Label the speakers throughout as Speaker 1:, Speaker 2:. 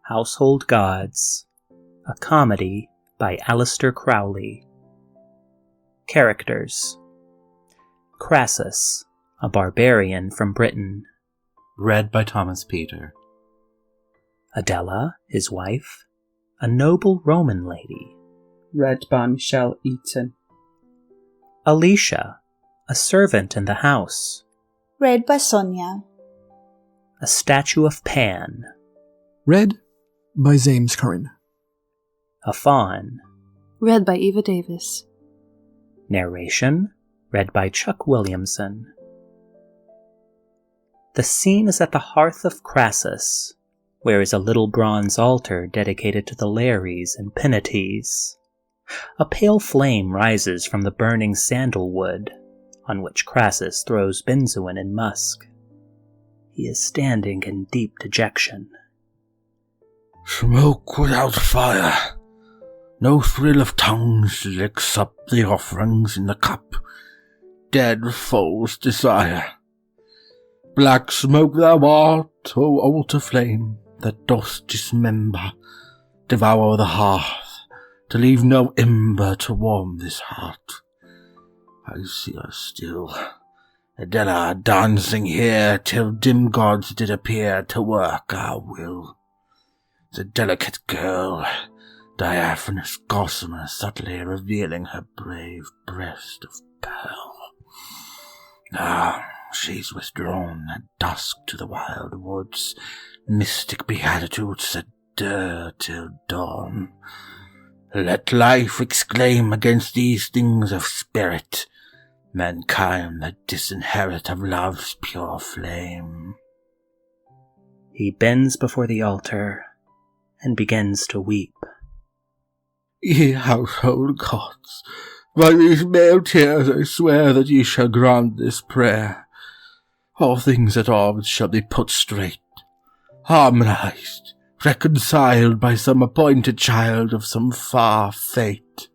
Speaker 1: Household Gods, a comedy by Aleister Crowley. Characters: Crassus, a barbarian from Britain.
Speaker 2: Read by Thomas Peter.
Speaker 1: Adela, his wife, a noble Roman lady.
Speaker 3: Read by Michelle Eaton.
Speaker 1: Alicia, a servant in the house.
Speaker 4: Read by Sonia.
Speaker 1: A statue of Pan.
Speaker 5: Read by James Curran.
Speaker 1: A faun.
Speaker 6: Read by Eva Davis.
Speaker 1: Narration, read by Chuck Williamson. The scene is at the hearth of Crassus, where is a little bronze altar dedicated to the Lares and Penates. A pale flame rises from the burning sandalwood, on which Crassus throws benzoin and musk. He is standing in deep dejection.
Speaker 7: Smoke without fire. No thrill of tongues licks up the offerings in the cup. Dead foes desire. Black smoke thou art, O altar flame, that dost dismember, devour the hearth, to leave no ember to warm this heart. I see her still, Adela dancing here, till dim gods did appear to work our will. The delicate girl, diaphanous gossamer, subtly revealing her brave breast of pearl. Now she's withdrawn at dusk to the wild woods, mystic beatitudes that dare till dawn. Let life exclaim against these things of spirit, mankind that disinherit of love's pure flame.
Speaker 1: He bends before the altar and begins to weep.
Speaker 7: Ye household gods, by these male tears I swear that ye shall grant this prayer. All things at odds shall be put straight, harmonized, reconciled by some appointed child of some far fate.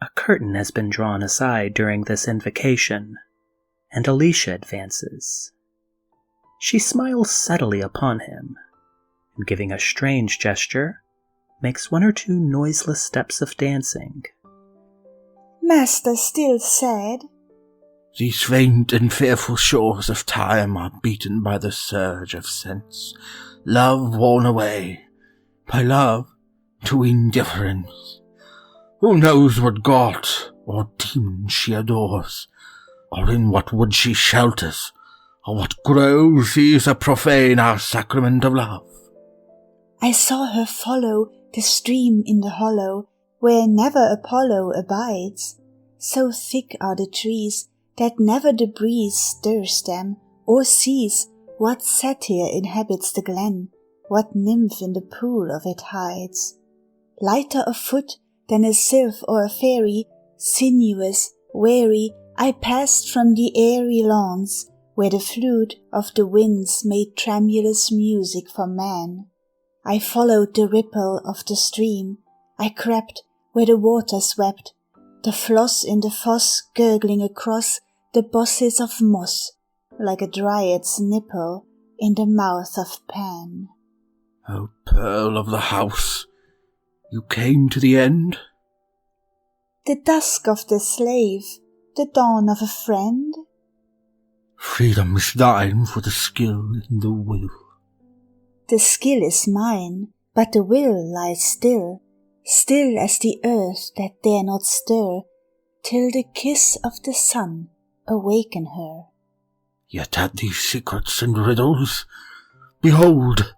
Speaker 1: A curtain has been drawn aside during this invocation, and Alicia advances. She smiles subtly upon him, and giving a strange gesture, makes one or two noiseless steps of dancing.
Speaker 4: Master still sad?
Speaker 7: These faint and fearful shores of time are beaten by the surge of sense, love worn away, by love to indifference. Who knows what god or demon she adores, or in what wood she shelters, or what grove sees her profane our sacrament of love?
Speaker 4: I saw her follow the stream in the hollow, where never Apollo abides. So thick are the trees that never the breeze stirs them, or sees what satyr inhabits the glen, what nymph in the pool of it hides. Lighter of foot than a sylph or a fairy, sinuous, weary, I passed from the airy lawns, where the flute of the winds made tremulous music for man. I followed the ripple of the stream, I crept where the water swept, the floss in the foss gurgling across the bosses of moss, like a dryad's nipple in the mouth of Pan.
Speaker 7: O pearl of the house, you came to the end?
Speaker 4: The dusk of the slave, the dawn of a friend?
Speaker 7: Freedom is thine for the skill in the will.
Speaker 4: The skill is mine, but the will lies still, still as the earth that dare not stir, till the kiss of the sun awaken her.
Speaker 7: Yet at these secrets and riddles, behold,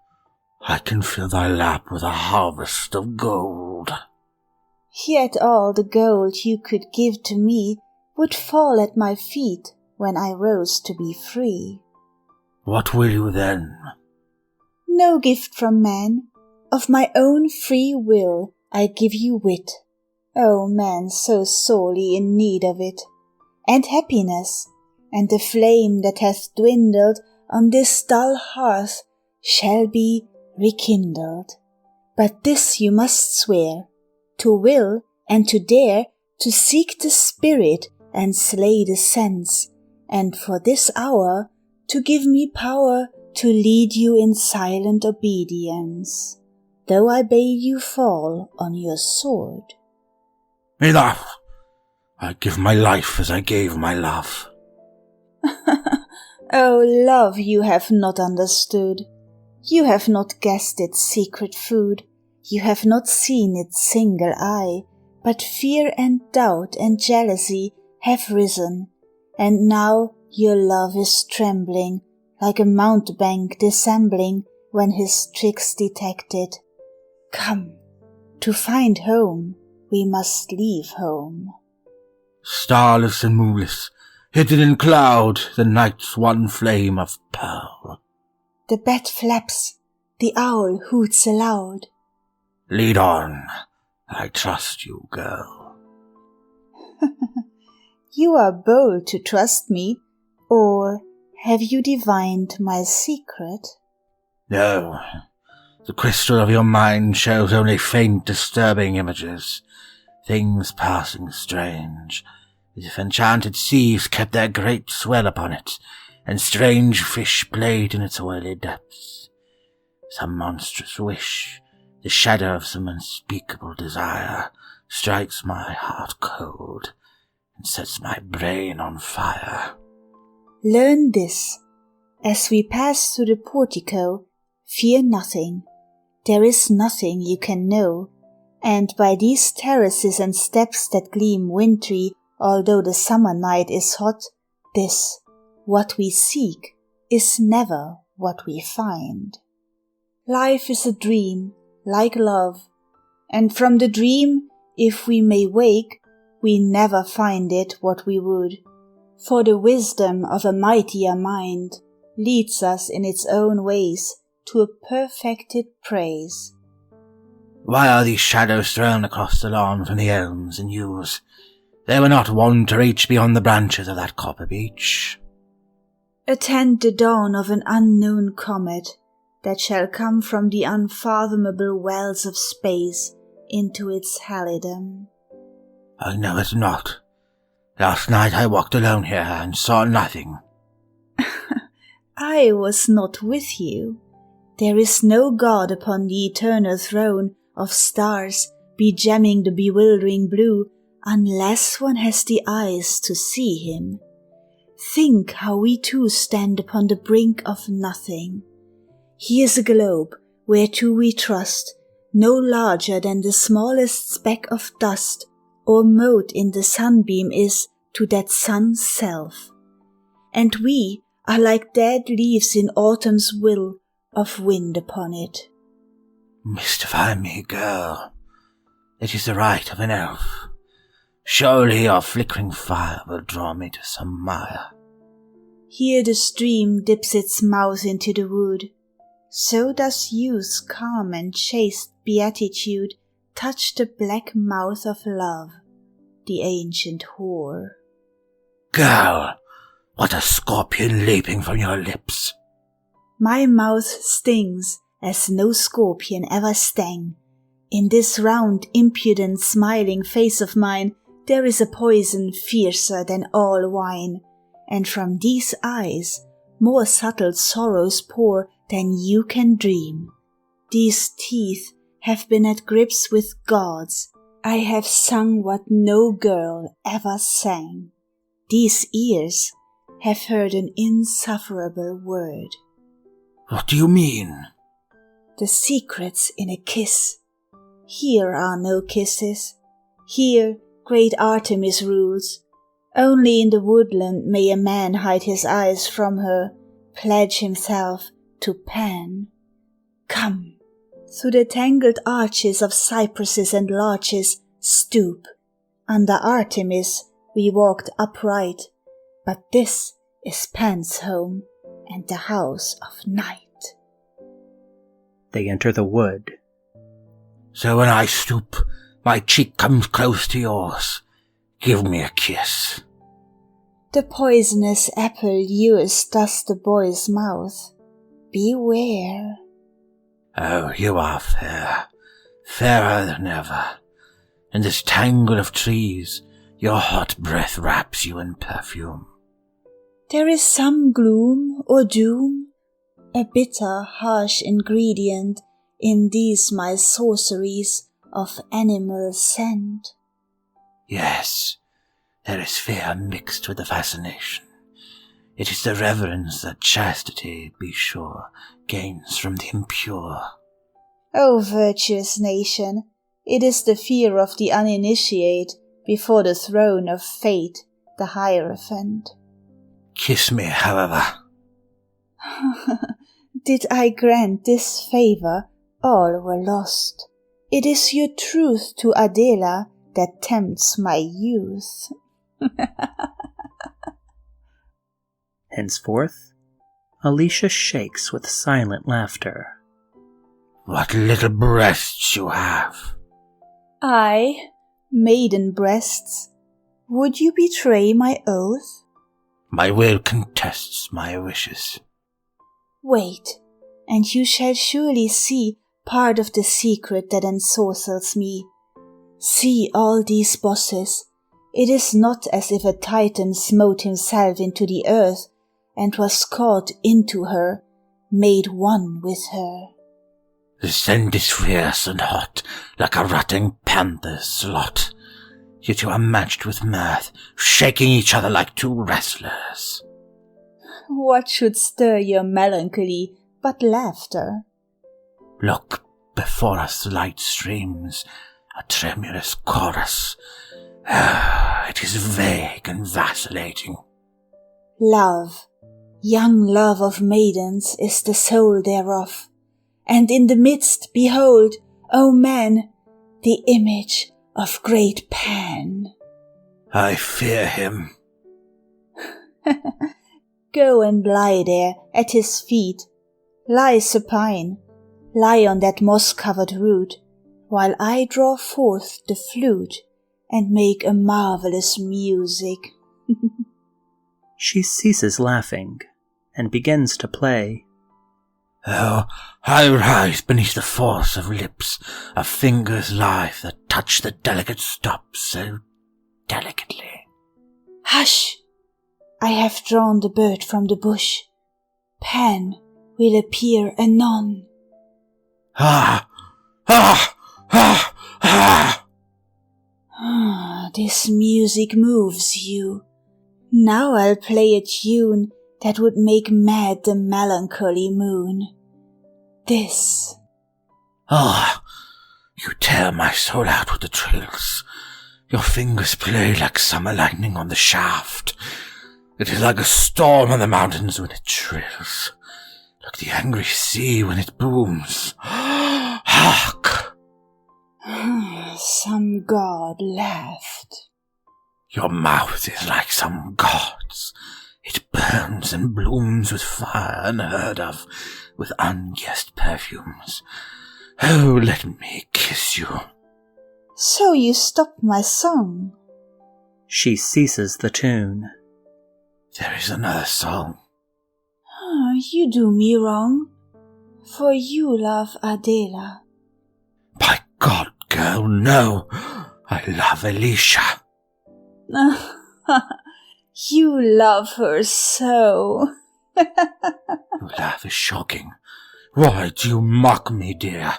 Speaker 7: I can fill thy lap with a harvest of gold.
Speaker 4: Yet all the gold you could give to me would fall at my feet when I rose to be free.
Speaker 7: What will you then?
Speaker 4: No gift from man. Of my own free will I give you wit, O man so sorely in need of it, and happiness, and the flame that hath dwindled on this dull hearth shall be rekindled. But this you must swear, to will and to dare to seek the spirit and slay the sense, and for this hour to give me power to lead you in silent obedience, though I bade you fall on your sword.
Speaker 7: Enough! I give my life as I gave my love.
Speaker 4: Oh, love you have not understood. You have not guessed its secret food. You have not seen its single eye, but fear and doubt and jealousy have risen, and now your love is trembling, like a mountebank dissembling when his tricks detected. Come, to find home, we must leave home.
Speaker 7: Starless and moonless, hidden in cloud, the night's one flame of pearl.
Speaker 4: The bat flaps, the owl hoots aloud.
Speaker 7: Lead on, I trust you, girl.
Speaker 4: You are bold to trust me, or have you divined my secret?
Speaker 7: No, the crystal of your mind shows only faint, disturbing images, things passing strange, as if enchanted seas kept their great swell upon it, and strange fish played in its oily depths. Some monstrous wish, the shadow of some unspeakable desire, strikes my heart cold, and sets my brain on fire.
Speaker 4: Learn this. As we pass through the portico, fear nothing. There is nothing you can know, and by these terraces and steps that gleam wintry, although the summer night is hot, this, what we seek, is never what we find. Life is a dream, like love, and from the dream, if we may wake, we never find it what we would, for the wisdom of a mightier mind leads us in its own ways to a perfected praise.
Speaker 7: Why are these shadows thrown across the lawn from the elms and yews? They were not wont to reach beyond the branches of that copper beech.
Speaker 4: Attend the dawn of an unknown comet that shall come from the unfathomable wells of space into its halidom.
Speaker 7: I know it not. Last night I walked alone here and saw nothing.
Speaker 4: I was not with you. There is no God upon the eternal throne of stars begemming the bewildering blue unless one has the eyes to see him. Think how we two stand upon the brink of nothing. Here's a globe whereto we trust, no larger than the smallest speck of dust or mote in the sunbeam is to that sun's self. And we are like dead leaves in autumn's will of wind upon it.
Speaker 7: Mystify me, girl. It is the right of an elf. Surely your flickering fire will draw me to some mire.
Speaker 4: Here the stream dips its mouth into the wood. So does youth's calm and chaste beatitude touch the black mouth of love, the ancient whore.
Speaker 7: Girl, what a scorpion leaping from your lips!
Speaker 4: My mouth stings as no scorpion ever stung. In this round, impudent, smiling face of mine, there is a poison fiercer than all wine, and from these eyes more subtle sorrows pour than you can dream. These teeth have been at grips with gods. I have sung what no girl ever sang. These ears have heard an insufferable word.
Speaker 7: What do you mean?
Speaker 4: The secrets in a kiss. Here are no kisses. Here great Artemis rules. Only in the woodland may a man hide his eyes from her, pledge himself to Pan. Come, through the tangled arches of cypresses and larches, stoop. Under Artemis we walked upright, but this is Pan's home and the house of night.
Speaker 1: They enter the wood.
Speaker 7: So when I stoop, my cheek comes close to yours. Give me a kiss.
Speaker 4: The poisonous apple lures thus the boy's mouth. Beware.
Speaker 7: Oh, you are fair, fairer than ever. In this tangle of trees, your hot breath wraps you in perfume.
Speaker 4: There is some gloom or doom? A bitter, harsh ingredient in these my sorceries of animal scent?
Speaker 7: Yes, there is fear mixed with the fascination. It is the reverence that chastity, be sure, gains from the impure.
Speaker 4: O virtuous nation, it is the fear of the uninitiate before the throne of fate, the Hierophant.
Speaker 7: Kiss me, however.
Speaker 4: Did I grant this favor, all were lost. It is your truth to Adela that tempts my youth.
Speaker 1: Henceforth, Alicia shakes with silent laughter.
Speaker 7: What little breasts you have.
Speaker 4: I, maiden breasts, would you betray my oath?
Speaker 7: My will contests my wishes.
Speaker 4: Wait, and you shall surely see part of the secret that ensorcels me. See all these bosses. It is not as if a Titan smote himself into the earth and was caught into her, made one with her.
Speaker 7: The scent is fierce and hot, like a rutting panther's slot. Yet you are matched with mirth, shaking each other like two wrestlers.
Speaker 4: What should stir your melancholy but laughter?
Speaker 7: Look, before us light streams, a tremulous chorus. It is vague and vacillating.
Speaker 4: Love, young love of maidens, is the soul thereof. And in the midst, behold, O man, the image of great Pan.
Speaker 7: I fear him.
Speaker 4: Go and lie there at his feet. Lie supine. Lie on that moss-covered root, while I draw forth the flute and make a marvelous music.
Speaker 1: She ceases laughing and begins to play.
Speaker 7: Oh, I rise beneath the force of lips, of fingers lithe that touch the delicate stops so delicately.
Speaker 4: Hush! I have drawn the bird from the bush. Pan will appear anon.
Speaker 7: Ah! Ah! Ah! Ah!
Speaker 4: This music moves you. Now I'll play a tune that would make mad the melancholy moon. This.
Speaker 7: Ah! You tear my soul out with the trills. Your fingers play like summer lightning on the shaft. It is like a storm on the mountains when it trills, like the angry sea when it booms. Hark!
Speaker 4: Some god laughed.
Speaker 7: Your mouth is like some god's. It burns and blooms with fire unheard of, with unguessed perfumes. Oh, let me kiss you.
Speaker 4: So you stopped my song.
Speaker 1: She ceases the tune.
Speaker 7: There is another song.
Speaker 4: You do me wrong, for you love Adela.
Speaker 7: By God, girl, no. I love Alicia.
Speaker 4: You love her so.
Speaker 7: Your laugh is shocking. Why do you mock me, dear?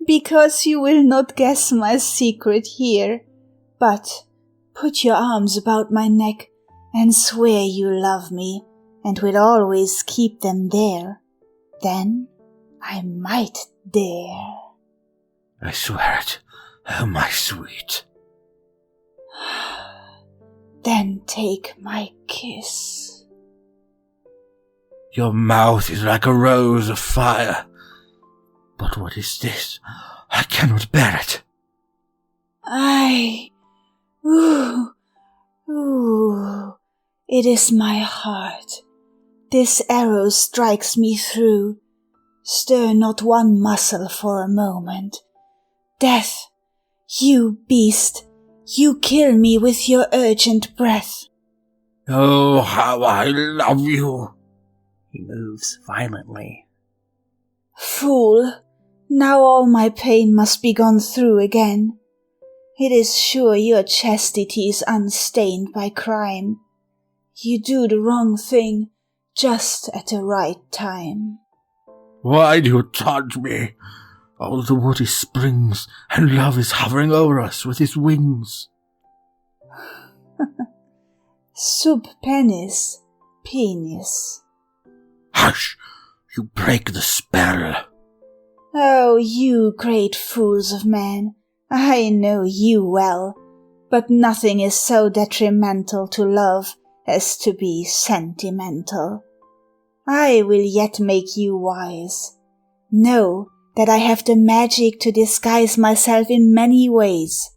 Speaker 4: Because you will not guess my secret here. But put your arms about my neck and swear you love me and will always keep them there. Then I might dare.
Speaker 7: I swear it. Oh, my sweet.
Speaker 4: Then take my kiss.
Speaker 7: Your mouth is like a rose of fire. But what is this? I cannot bear it.
Speaker 4: Ooh, it is my heart. This arrow strikes me through. Stir not one muscle for a moment. Death, you beast, you kill me with your urgent breath.
Speaker 7: Oh, how I love you.
Speaker 1: He moves violently.
Speaker 4: Fool, now all my pain must be gone through again. It is sure your chastity is unstained by crime. You do the wrong thing just at the right time.
Speaker 7: Why do you taunt me? All the woody springs, and love is hovering over us with his wings.
Speaker 4: Sub penis, penis.
Speaker 7: Hush! You break the spell.
Speaker 4: Oh, you great fools of men, I know you well, but nothing is so detrimental to love as to be sentimental. I will yet make you wise. Know that I have the magic to disguise myself in many ways.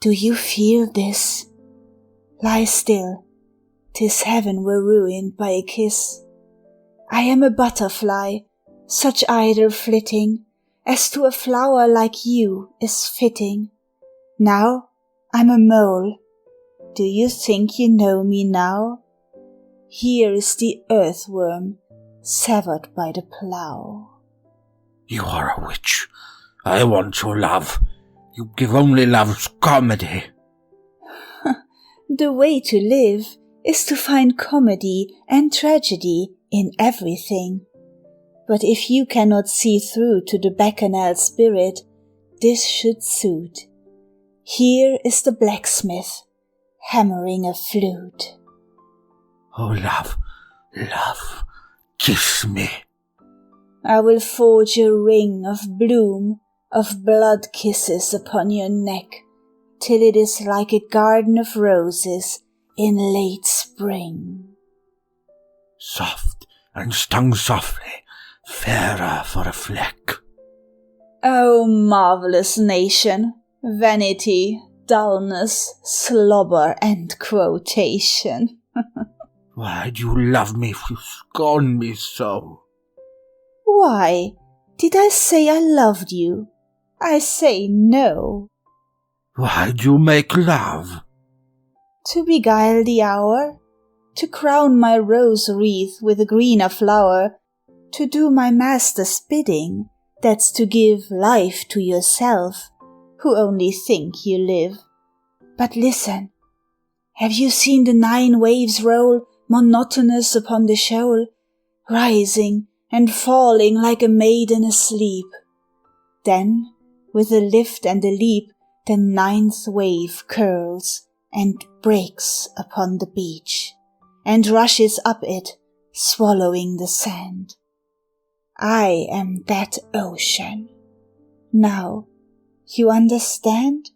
Speaker 4: Do you feel this? Lie still, 'tis heaven were ruined by a kiss. I am a butterfly, such idle flitting as to a flower like you is fitting. Now I'm a mole. Do you think you know me now? Here is the earthworm, severed by the plough.
Speaker 7: You are a witch. I want your love. You give only love's comedy.
Speaker 4: The way to live is to find comedy and tragedy in everything. But if you cannot see through to the bacchanal spirit, this should suit. Here is the blacksmith, hammering a flute.
Speaker 7: Oh, love, love, kiss me.
Speaker 4: I will forge a ring of bloom, of blood kisses upon your neck, till it is like a garden of roses in late spring.
Speaker 7: Soft and stung softly, fairer for a fleck.
Speaker 4: O marvellous nation, vanity, dullness, slobber, and quotation.
Speaker 7: Why do you love me if you scorn me so?
Speaker 4: Why, did I say I loved you? I say no.
Speaker 7: Why do you make love?
Speaker 4: To beguile the hour, to crown my rose wreath with a greener flower, to do my master's bidding, that's to give life to yourself, who only think you live. But listen, have you seen the 9 waves roll monotonous upon the shoal, rising and falling like a maiden asleep? Then, with a lift and a leap, the 9th wave curls and breaks upon the beach, and rushes up it, swallowing the sand. I am that ocean. Now, you understand?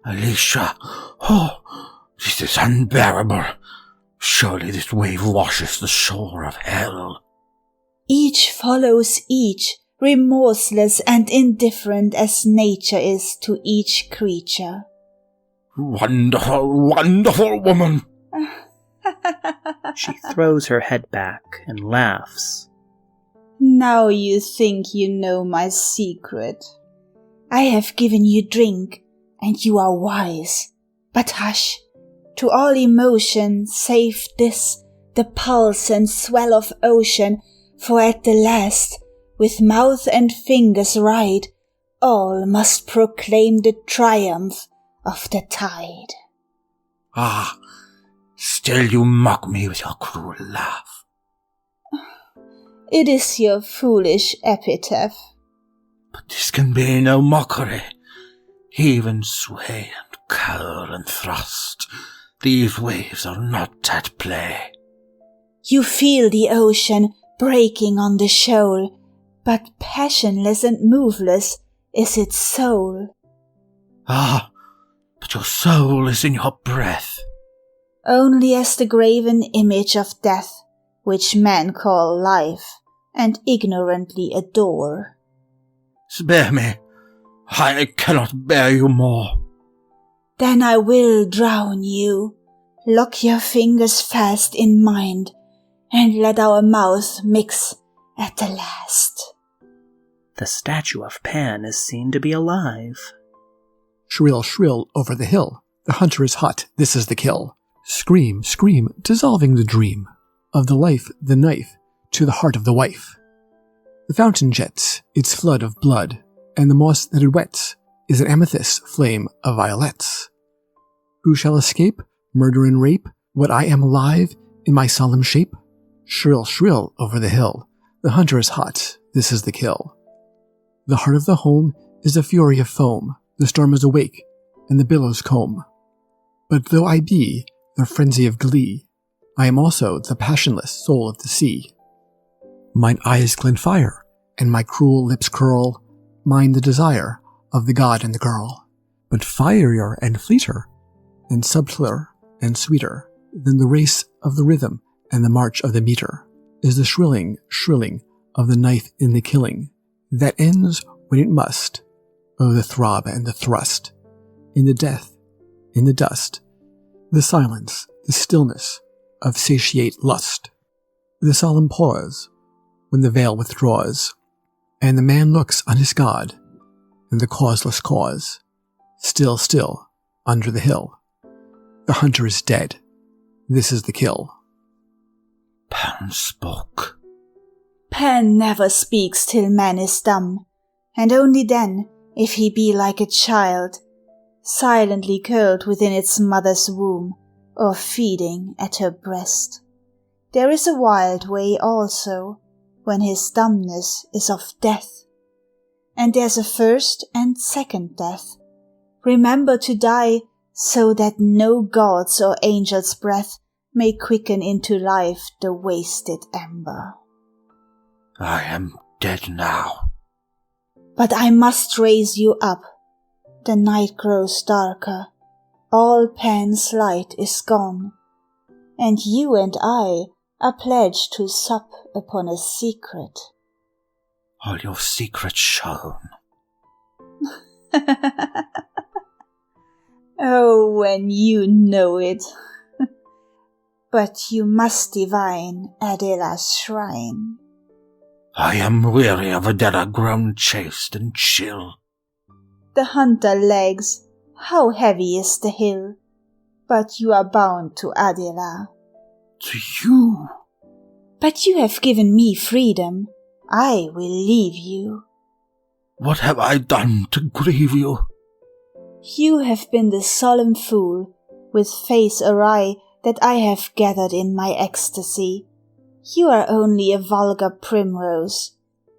Speaker 7: Alicia, oh, this is unbearable. Surely this wave washes the shore of hell.
Speaker 4: Each follows each, remorseless and indifferent as nature is to each creature.
Speaker 7: Wonderful, wonderful woman!
Speaker 1: She throws her head back and laughs.
Speaker 4: Now you think you know my secret. I have given you drink, and you are wise. But hush, to all emotion save this, the pulse and swell of ocean, for at the last, with mouth and fingers right, all must proclaim the triumph of the tide.
Speaker 7: Ah, still you mock me with your cruel laugh.
Speaker 4: It is your foolish epitaph.
Speaker 7: But this can be no mockery. Even sway and curl and thrust, these waves are not at play.
Speaker 4: You feel the ocean breaking on the shoal, but passionless and moveless is its soul.
Speaker 7: Ah, but your soul is in your breath.
Speaker 4: Only as the graven image of death, which men call life, and ignorantly adore.
Speaker 7: Spare me. I cannot bear you more.
Speaker 4: Then I will drown you. Lock your fingers fast in mine, and let our mouths mix at the last.
Speaker 1: The statue of Pan is seen to be alive.
Speaker 5: Shrill, shrill over the hill. The hunter is hot, this is the kill. Scream, scream, dissolving the dream of the life, the knife, to the heart of the wife. The fountain jets its flood of blood, and the moss that it wets is an amethyst flame of violets. Who shall escape murder and rape What I am alive in my solemn shape? Shrill, shrill over the hill. The hunter is hot, this is the kill. The heart of the home is the fury of foam. The storm is awake, and the billows comb. But though I be the frenzy of glee, I am also the passionless soul of the sea. Mine eyes glint fire, and my cruel lips curl, mine the desire of the god and the girl. But fierier and fleeter, and subtler and sweeter than the race of the rhythm and the march of the meter, is the shrilling of the knife in the killing, that ends when it must. Oh, the throb and the thrust, in the death, in the dust, the silence, the stillness of satiate lust, the solemn pause when the veil withdraws, and the man looks on his God, and the causeless cause, still, still, under the hill. The hunter is dead. This is the kill.
Speaker 7: Pan spoke.
Speaker 4: Pan never speaks till man is dumb, and only then, if he be like a child, silently curled within its mother's womb, or feeding at her breast. There is a wild way also, when his dumbness is of death. And there's a first and second death. Remember to die, so that no god's or angel's breath may quicken into life the wasted ember.
Speaker 7: I am dead now.
Speaker 4: But I must raise you up. The night grows darker. All Pan's light is gone. And you and I are pledged to sup upon a secret.
Speaker 7: All your secrets shown.
Speaker 4: Oh, when you know it. But you must divine Adela's shrine.
Speaker 7: I am weary of Adela grown chaste and chill.
Speaker 4: The hunter lags, how heavy is the hill, but you are bound to Adela.
Speaker 7: To you?
Speaker 4: But you have given me freedom, I will leave you.
Speaker 7: What have I done to grieve you?
Speaker 4: You have been the solemn fool, with face awry, that I have gathered in my ecstasy. You are only a vulgar primrose,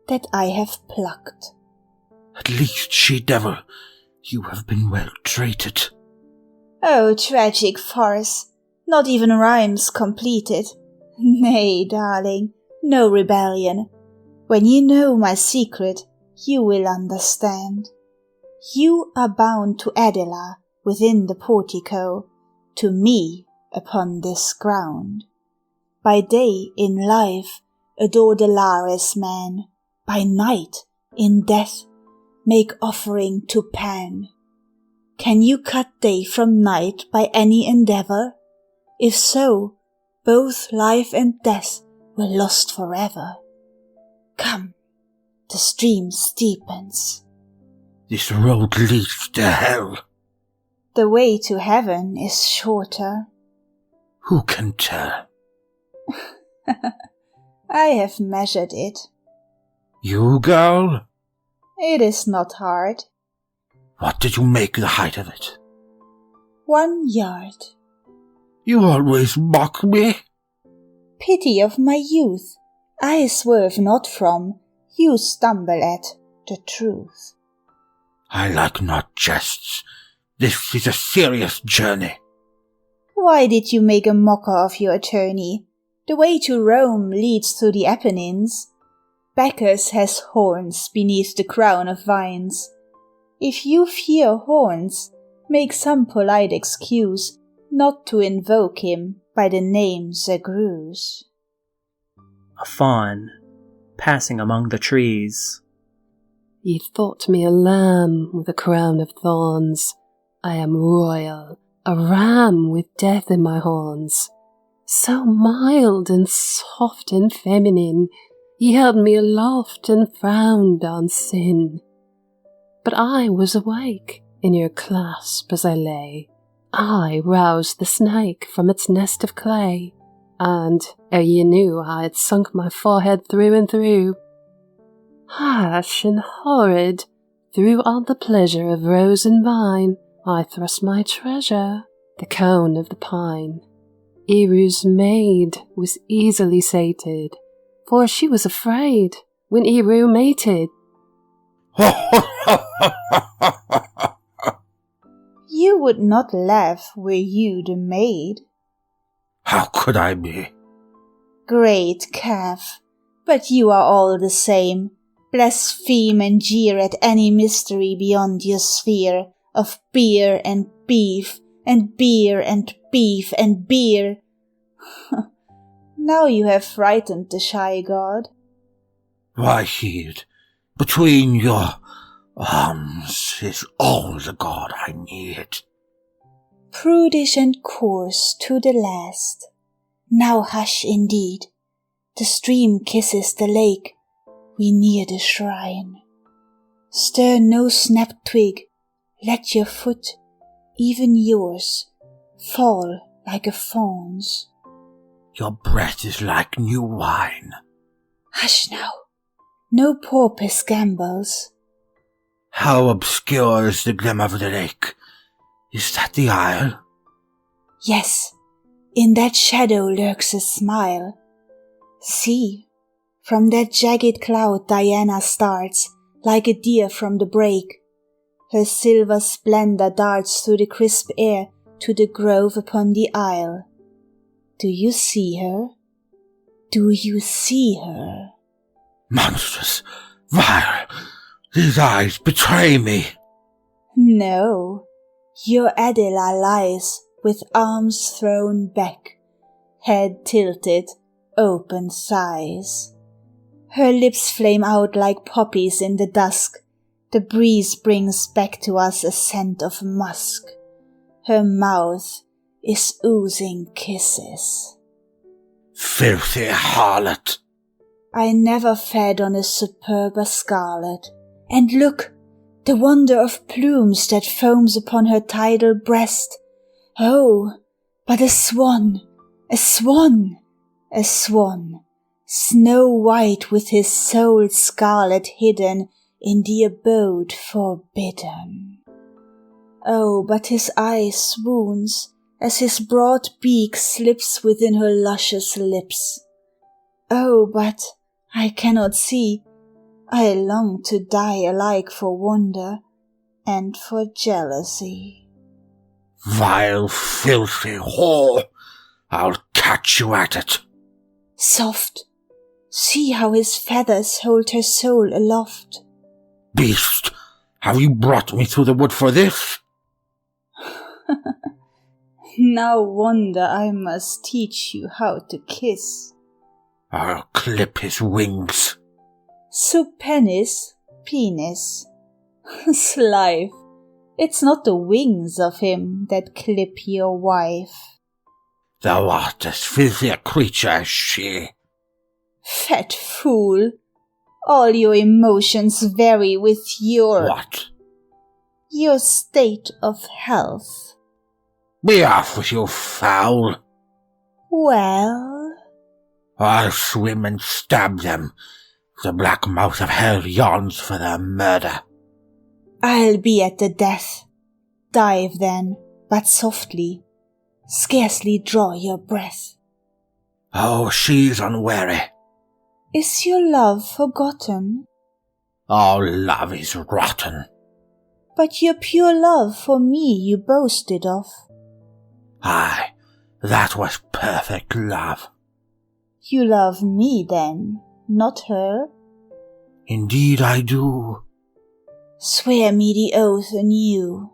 Speaker 4: that I have plucked.
Speaker 7: At least, she-devil, you have been well treated.
Speaker 4: Oh, tragic farce, not even rhymes completed. Nay, darling, no rebellion. When you know my secret, you will understand. You are bound to Adela within the portico, to me upon this ground. By day in life adore the Lares man, by night in death make offering to Pan. Can you cut day from night by any endeavor? If so, both life and death were lost forever. Come, the stream steepens.
Speaker 7: This road leads to hell.
Speaker 4: The way to heaven is shorter.
Speaker 7: Who can tell?
Speaker 4: I have measured it.
Speaker 7: You, girl?
Speaker 4: It is not hard.
Speaker 7: What did you make the height of it?
Speaker 4: 1 yard.
Speaker 7: You always mock me.
Speaker 4: Pity of my youth. I swerve not from, you stumble at, the truth.
Speaker 7: I like not jests. This is a serious journey.
Speaker 4: Why did you make a mocker of your attorney? The way to Rome leads through the Apennines. Bacchus has horns beneath the crown of vines. If you fear horns, make some polite excuse not to invoke him by the name Zagreus.
Speaker 1: A fawn, passing among the trees.
Speaker 6: Ye thought me a lamb with a crown of thorns. I am royal, a ram with death in my horns. So mild and soft and feminine, ye held me aloft and frowned on sin. But I was awake in your clasp as I lay. I roused the snake from its nest of clay, and ere ye knew I had sunk my forehead through and through. Harsh and horrid, through all the pleasure of rose and vine, I thrust my treasure, the cone of the pine. Eru's maid was easily sated, for she was afraid when Eru mated.
Speaker 4: You would not laugh were you the maid.
Speaker 7: How could I be?
Speaker 4: Great calf, but you are all the same. Blaspheme and jeer at any mystery beyond your sphere of beer and beef and beer and beef and beer. Now you have frightened the shy god.
Speaker 7: Why, heed, between your arms is all the god I need.
Speaker 4: Prudish and coarse to the last. Now hush indeed. The stream kisses the lake. We near the shrine. Stir no snapped twig. Let your foot, even yours, fall like a fawn's.
Speaker 7: Your breath is like new wine.
Speaker 4: Hush now. No porpoise gambols.
Speaker 7: How obscure is the glim of the lake? Is that the isle?
Speaker 4: Yes, in that shadow lurks a smile. See, from that jagged cloud Diana starts, like a deer from the brake. Her silver splendor darts through the crisp air to the grove upon the isle. Do you see her? Do you see her?
Speaker 7: Monstrous, vile, these eyes betray me.
Speaker 4: No, your Adela lies with arms thrown back, head tilted, open thighs. Her lips flame out like poppies in the dusk. The breeze brings back to us a scent of musk. Her mouth is oozing kisses.
Speaker 7: Filthy harlot!
Speaker 4: I never fed on a superber scarlet. And look, the wonder of plumes that foams upon her tidal breast. Oh, but a swan, a swan, a swan, snow white with his soul scarlet hidden in the abode forbidden. Oh, but his eye swoons as his broad beak slips within her luscious lips. Oh, but I cannot see. I long to die alike for wonder and for jealousy.
Speaker 7: Vile, filthy whore! I'll catch you at it.
Speaker 4: Soft! See how his feathers hold her soul aloft.
Speaker 7: Beast! Have you brought me through the wood for this?
Speaker 4: No wonder I must teach you how to kiss.
Speaker 7: I'll clip his wings.
Speaker 4: Supenis, penis. Slife, it's not the wings of him that clip your wife.
Speaker 7: Thou art as filthy a creature as she.
Speaker 4: Fat fool, all your emotions vary with your state of health.
Speaker 7: Be off with you, foul.
Speaker 4: Well?
Speaker 7: I'll swim and stab them. The black mouth of hell yawns for their murder.
Speaker 4: I'll be at the death. Dive then, but softly. Scarcely draw your breath.
Speaker 7: Oh, she's unwary.
Speaker 4: Is your love forgotten?
Speaker 7: All love is rotten.
Speaker 4: But your pure love for me you boasted of.
Speaker 7: Aye, that was perfect love.
Speaker 4: You love me then, not her?
Speaker 7: Indeed I do.
Speaker 4: Swear me the oath anew.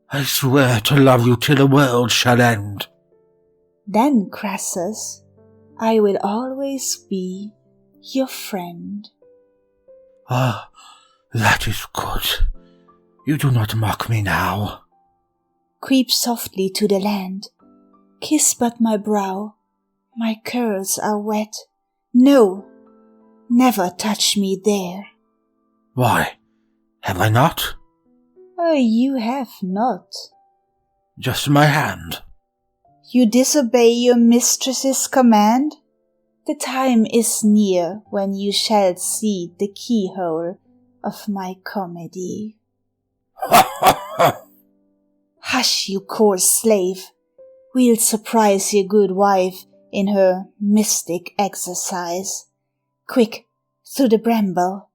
Speaker 7: I swear to love you till the world shall end.
Speaker 4: Then, Crassus, I will always be your friend.
Speaker 7: Ah, that is good. You do not mock me now.
Speaker 4: Creep softly to the land. Kiss but my brow. My curls are wet. No, never touch me there.
Speaker 7: Why, have I not?
Speaker 4: Oh, you have not.
Speaker 7: Just my hand.
Speaker 4: You disobey your mistress's command? The time is near when you shall see the keyhole of my comedy.
Speaker 7: Ha ha ha!
Speaker 4: Hush, you coarse slave. we'll surprise your good wife in her mystic exercise. Quick, through the bramble.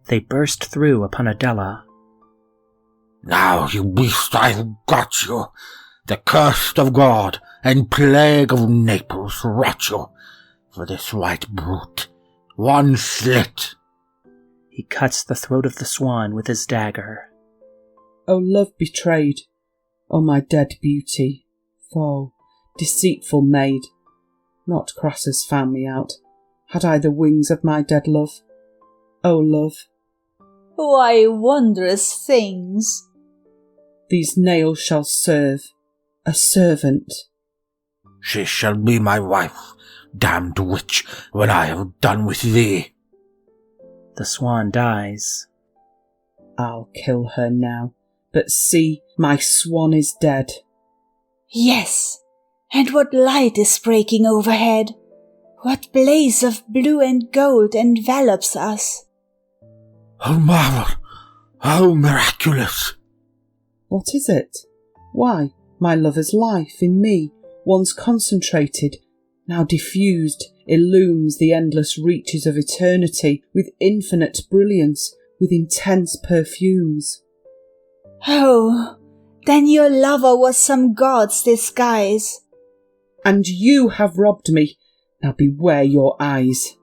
Speaker 1: They burst through upon Adela.
Speaker 7: Now, you beast, I've got you. The curse of God and plague of Naples rot you. For this white brute, one slit.
Speaker 1: He cuts the throat of the swan with his dagger.
Speaker 3: O love betrayed, O my dead beauty, foe, deceitful maid, not Crassus found me out, had I the wings of my dead love. O love,
Speaker 4: Why, wondrous things!
Speaker 3: these nails shall serve a servant.
Speaker 7: She shall be my wife, damned witch, when I have done with thee.
Speaker 1: The swan dies.
Speaker 3: I'll kill her now, but see, my swan is dead.
Speaker 4: Yes, and what light is breaking overhead! What blaze of blue and gold envelops us!
Speaker 7: Oh marvel! Oh miraculous!
Speaker 3: What is it? Why, my lover's life in me, once concentrated, now diffused, illumes the endless reaches of eternity with infinite brilliance, with intense perfumes.
Speaker 4: Oh, then your lover was some god's disguise.
Speaker 3: And you have robbed me. Now beware your eyes.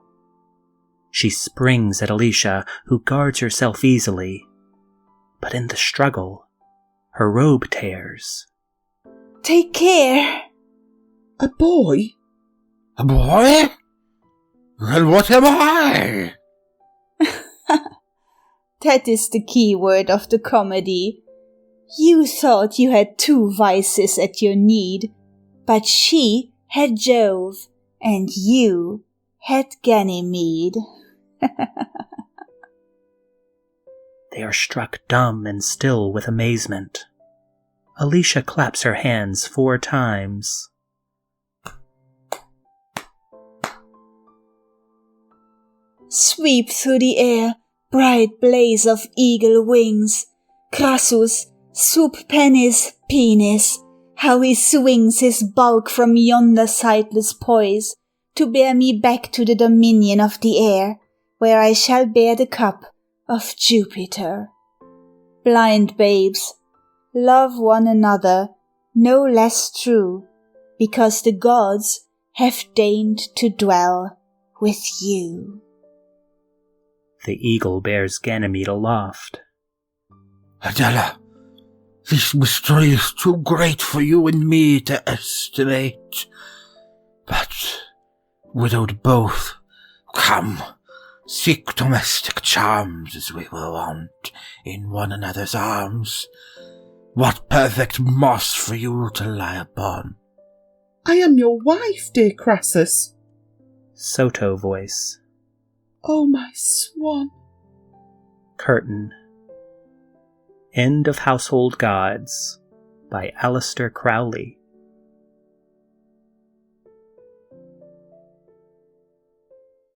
Speaker 1: She springs at Alicia, who guards herself easily. But in the struggle, her robe tears.
Speaker 4: Take care!
Speaker 3: A boy?
Speaker 7: A boy? Then what am I?
Speaker 4: That is the key word of the comedy. You thought you had two vices at your need, but she had Jove, and you had Ganymede.
Speaker 1: They are struck dumb and still with amazement. Alicia claps her hands 4 times.
Speaker 4: Sweep through the air, bright blaze of eagle wings. Crassus, sup penis penis, how he swings his bulk from yonder sightless poise, to bear me back to the dominion of the air, where I shall bear the cup of Jupiter. Blind babes, love one another no less true, because the gods have deigned to dwell with you.
Speaker 1: The eagle bears Ganymede aloft.
Speaker 7: Adela, this mystery is too great for you and me to estimate. But, widowed both, come, seek domestic charms as we were wont in one another's arms. What perfect moss for you to lie upon.
Speaker 3: I am your wife, dear Crassus.
Speaker 1: Soto voice.
Speaker 3: Oh, my swan.
Speaker 1: Curtain. End of Household Gods by Aleister Crowley.